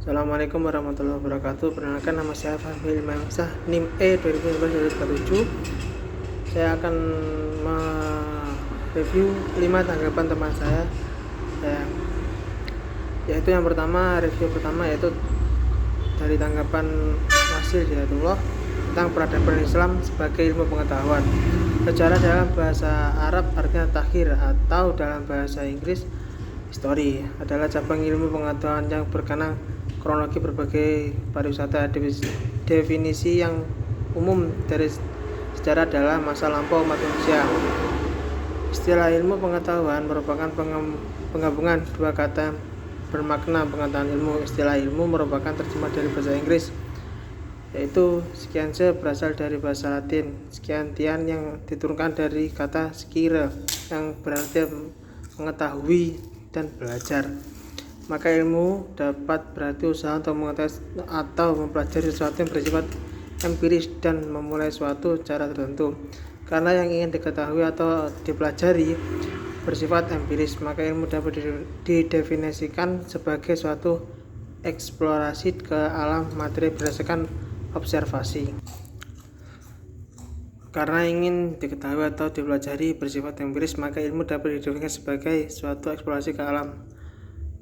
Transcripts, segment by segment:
Assalamualaikum warahmatullahi wabarakatuh. Perkenalkan, nama saya Fahmi Ilmansyah, NIM E 2019-2047. Saya akan mereview 5 tanggapan teman saya, yaitu yang pertama, review pertama yaitu dari tanggapan Wasil Hidayatullah tentang peradaban Islam sebagai ilmu pengetahuan. Secara dalam bahasa Arab artinya takhir, atau dalam bahasa Inggris history adalah cabang ilmu pengetahuan yang berkenaan kronologi berbagai pariwisata. Definisi yang umum dari sejarah adalah masa lampau umat manusia. Istilah ilmu pengetahuan merupakan penggabungan dua kata bermakna pengetahuan ilmu. Istilah ilmu merupakan terjemah dari bahasa Inggris, yaitu science, berasal dari bahasa Latin scientiam yang diturunkan dari kata scire yang berarti mengetahui dan belajar. Maka ilmu dapat berarti usaha untuk mengetahui atau mempelajari sesuatu yang bersifat empiris dan memulai suatu cara tertentu. Karena yang ingin diketahui atau dipelajari bersifat empiris, maka ilmu dapat didefinisikan sebagai suatu eksplorasi ke alam materi berdasarkan observasi. Karena ingin diketahui atau dipelajari bersifat empiris, maka ilmu dapat didefinisikan sebagai suatu eksplorasi ke alam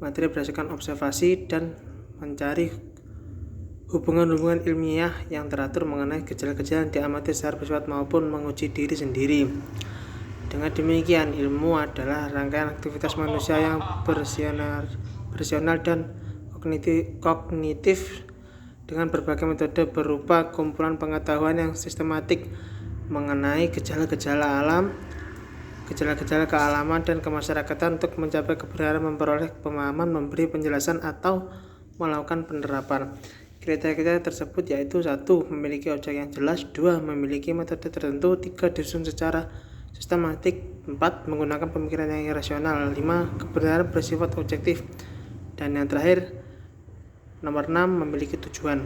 materi berdasarkan observasi dan mencari hubungan-hubungan ilmiah yang teratur mengenai gejala-gejala yang diamati secara bersifat maupun menguji diri sendiri. Dengan demikian, ilmu adalah rangkaian aktivitas manusia yang bersonal dan kognitif dengan berbagai metode berupa kumpulan pengetahuan yang sistematik mengenai gejala-gejala kealaman dan kemasyarakatan untuk mencapai kebenaran, memperoleh pemahaman, memberi penjelasan, atau melakukan penerapan. Kriteria tersebut yaitu 1. Memiliki objek yang jelas, 2. Memiliki metode tertentu, 3. Disusun secara sistematik, 4. Menggunakan pemikiran yang rasional, 5. Kebenaran bersifat objektif, dan yang terakhir nomor 6. Memiliki tujuan.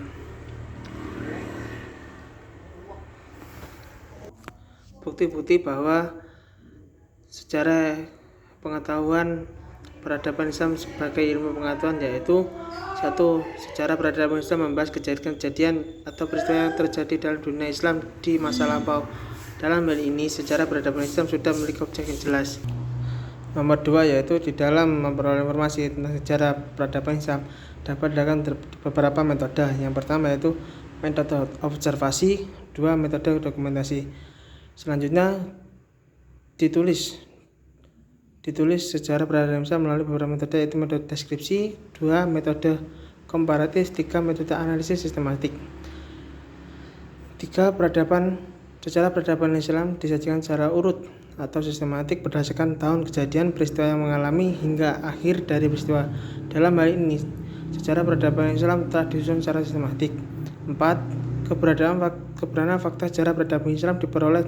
Bukti-bukti bahwa secara pengetahuan peradaban Islam sebagai ilmu pengetahuan yaitu 1. Secara peradaban Islam membahas kejadian atau peristiwa yang terjadi dalam dunia Islam di masa lampau. Dalam hal ini, secara peradaban Islam sudah memiliki objek yang jelas. Nomor 2 yaitu di dalam memperoleh informasi tentang sejarah peradaban Islam dapat dilakukan beberapa metode. Yang pertama yaitu metode observasi, 2. Metode dokumentasi. Selanjutnya ditulis sejarah peradaban Islam melalui beberapa metode, yaitu metode deskripsi, 2. Metode komparatif, 3. Metode analisis sistematik. 3. Sejarah peradaban Islam disajikan secara urut atau sistematik berdasarkan tahun kejadian, peristiwa yang mengalami, hingga akhir dari peristiwa. Dalam hal ini, sejarah peradaban Islam telah disusun secara sistematik. 4. Keberadaan fakta sejarah peradaban Islam diperoleh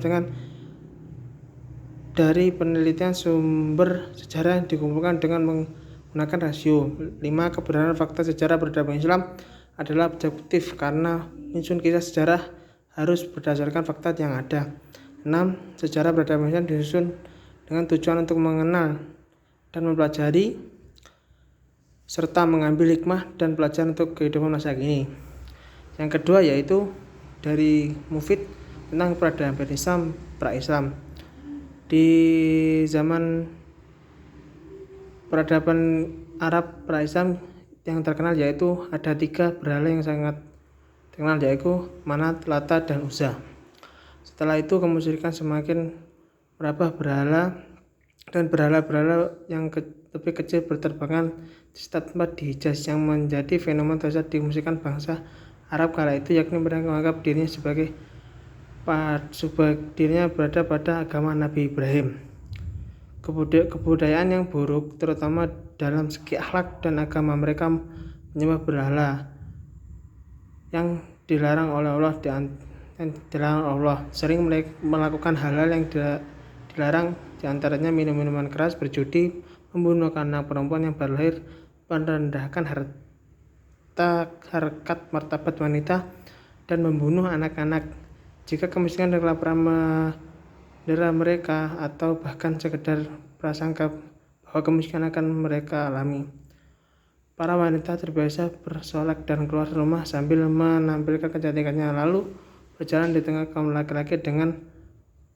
dari penelitian sumber sejarah yang dikumpulkan dengan menggunakan rasio. 5. Kebenaran fakta sejarah peradaban Islam adalah objektif karena menyusun kisah sejarah harus berdasarkan fakta yang ada. 6. Sejarah peradaban Islam disusun dengan tujuan untuk mengenal dan mempelajari serta mengambil hikmah dan pelajaran untuk kehidupan masa kini. Yang kedua yaitu dari Mufid tentang peradaban Islam pra-Islam. Di zaman peradaban Arab pra-Islam yang terkenal yaitu ada 3 berhala yang sangat terkenal, yaitu Manat, Lata, dan Uzza. Setelah itu kemusyrikan semakin merambah berhala, dan berhala-berhala yang lebih kecil berterbangan di setiap tempat di Hijaz, yang menjadi fenomena tersebut dimusyrikan bangsa Arab kala itu, yakni mereka menganggap dirinya berada pada agama Nabi Ibrahim. Kebudayaan yang buruk terutama dalam segi akhlak dan agama, mereka menyembah berhala yang dilarang oleh Allah, sering melakukan hal-hal yang dilarang, diantaranya minum minuman keras, berjudi, membunuh anak perempuan yang baru lahir, merendahkan harkat martabat wanita, dan membunuh anak-anak. Jika kemiskinan dan kelaparan mendera mereka, atau bahkan sekedar prasangka bahwa kemiskinan akan mereka alami. para wanita terbiasa bersolek dan keluar rumah sambil menampilkan kecantikannya, lalu berjalan di tengah kaum laki-laki dengan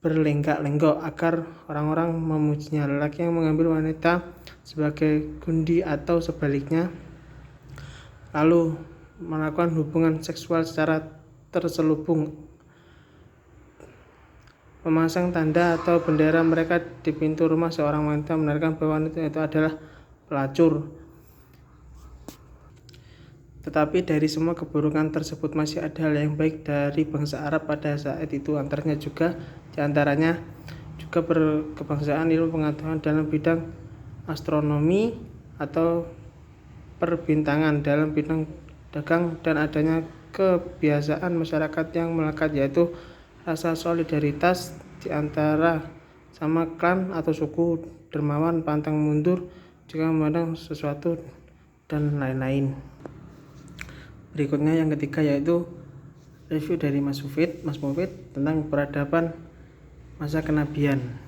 berlenggak-lenggok agar orang-orang memujinya. Lelaki yang mengambil wanita sebagai gundi atau sebaliknya lalu melakukan hubungan seksual secara terselubung, memasang tanda atau bendera mereka di pintu rumah seorang wanita, menandakan bahwa wanita itu adalah pelacur. Tetapi dari semua keburukan tersebut masih ada hal yang baik dari bangsa Arab pada saat itu, diantaranya juga berkebangsaan ilmu pengetahuan dalam bidang astronomi atau perbintangan, dalam bidang dagang, dan adanya kebiasaan masyarakat yang melekat, yaitu rasa solidaritas di antara sama klan atau suku, dermawan, pantang mundur jika memandang sesuatu, dan lain-lain. Berikutnya yang ketiga yaitu review dari Mas Mufid tentang peradaban masa kenabian.